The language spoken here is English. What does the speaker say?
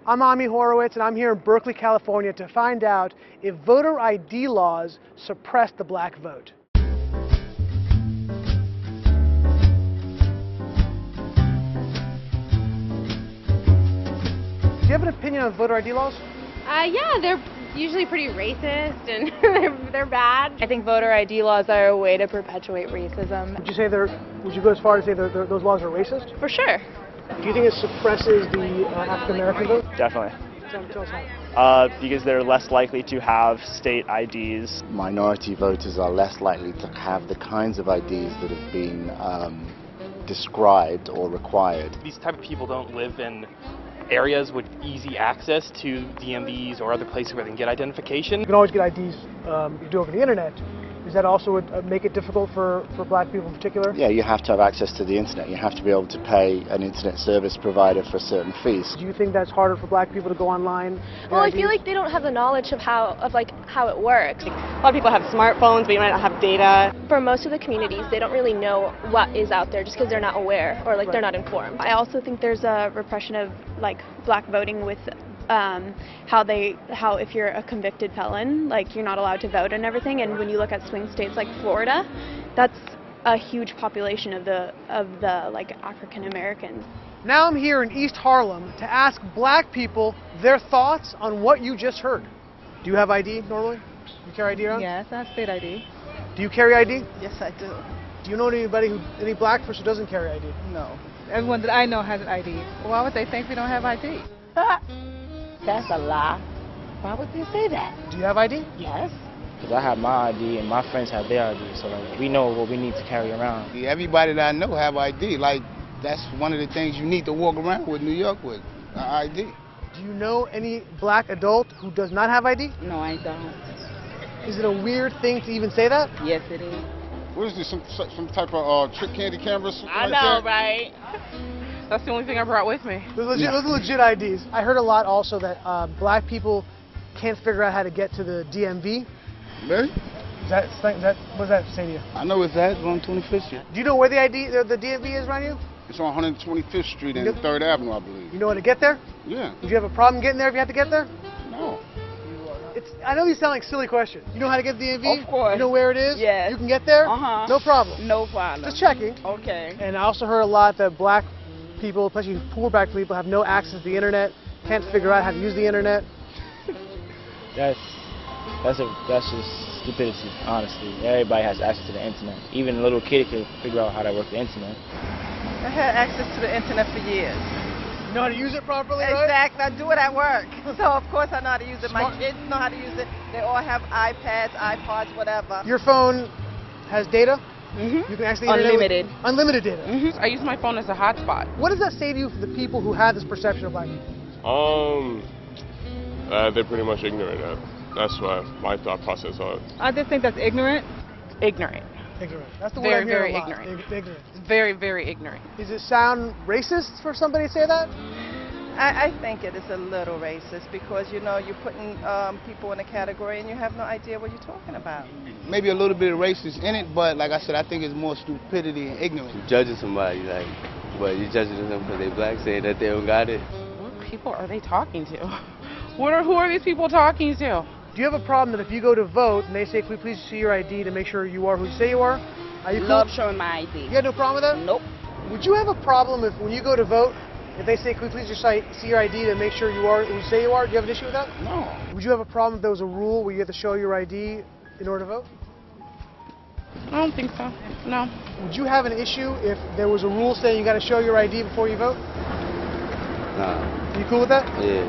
I'm Ami Horowitz, and I'm here in Berkeley, California to find out if voter ID laws suppress the black vote. Do you have an opinion on voter ID laws? Yeah, they're usually pretty racist and they're bad. I think voter ID laws are a way to perpetuate racism. Would you go as far as say those laws are racist? For sure. Do you think it suppresses the African American vote? Definitely. Tell us how. Because they're less likely to have state IDs. Minority voters are less likely to have the kinds of IDs that have been described or required. These type of people don't live in areas with easy access to DMVs or other places where they can get identification. You can always get IDs you do over the internet. Does that also make it difficult for black people in particular? Yeah, you have to have access to the internet. You have to be able to pay an internet service provider for certain fees. Do you think that's harder for black people to go online? Well, I feel like they don't have the knowledge of how it works. A lot of people have smartphones, but you might not have data. For most of the communities, they don't really know what is out there just because they're not aware or they're not informed. I also think there's a repression of black voting with how if you're a convicted felon, you're not allowed to vote and everything. And when you look at swing states like Florida, that's a huge population of the African Americans. Now I'm here in East Harlem to ask black people their thoughts on what you just heard. Do you have ID normally? You carry ID around? Yes, I have state ID. Do you carry ID? Yes, I do. Do you know any black person who doesn't carry ID? No. Everyone that I know has an ID. Why would they think we don't have ID? That's a lie. Why would they say that? Do you have ID? Yes. Because I have my ID and my friends have their ID, so we know what we need to carry around. Everybody that I know have ID. That's one of the things you need to walk around with New York with, ID. Do you know any black adult who does not have ID? No, I don't. Is it a weird thing to even say that? Yes, it is. What is this, some type of trick candy camera? I know, right? That's the only thing I brought with me. Those are legit IDs. I heard a lot also that black people can't figure out how to get to the DMV. Really? What does that say to you? I know it's that. It's on 25th Street. Do you know where the DMV is around you? It's on 125th Street and 3rd Avenue, I believe. You know how to get there? Yeah. Would you have a problem getting there if you had to get there? No. I know these sound like silly questions. You know how to get to the DMV? Of course. You know where it is? Yes. You can get there? Uh-huh. No problem. No problem. Just checking. Okay. And I also heard a lot that black people, especially poor black people, have no access to the internet, can't figure out how to use the internet. That's just stupidity, honestly. Everybody has access to the internet. Even a little kid can figure out how to work the internet. I had access to the internet for years. You know how to use it properly, right? Exactly. I do it at work. So, of course, I know how to use it. My kids know how to use it. They all have iPads, iPods, whatever. Your phone has data? Mm-hmm. You can actually Unlimited. Unlimited data. Mm-hmm. I use my phone as a hotspot. What does that say to you for the people who have this perception of black people? They're pretty much ignorant. That's what my thought process on. I just think that's ignorant. Ignorant. Ignorant. That's the word I'm hearing a lot. Ignorant. Very, very ignorant. Does it sound racist for somebody to say that? I think it is a little racist because, you're putting people in a category and you have no idea what you're talking about. Maybe a little bit of racist in it, but like I said, I think it's more stupidity and ignorance. You're judging somebody, but you're judging them because they're black, saying that they don't got it. What people are they talking to? Who are these people talking to? Do you have a problem that if you go to vote and they say, "Can we please see your ID to make sure you are who you say you are"? Are you Love showing my ID. You got no problem with that? Nope. Would you have a problem if when you go to vote, if they say, "Can we please just see your ID to make sure you are who you say you are"? Do you have an issue with that? No. Would you have a problem if there was a rule where you have to show your ID in order to vote? I don't think so. No. Would you have an issue if there was a rule saying you got to show your ID before you vote? Nah. Are you cool with that? Yeah.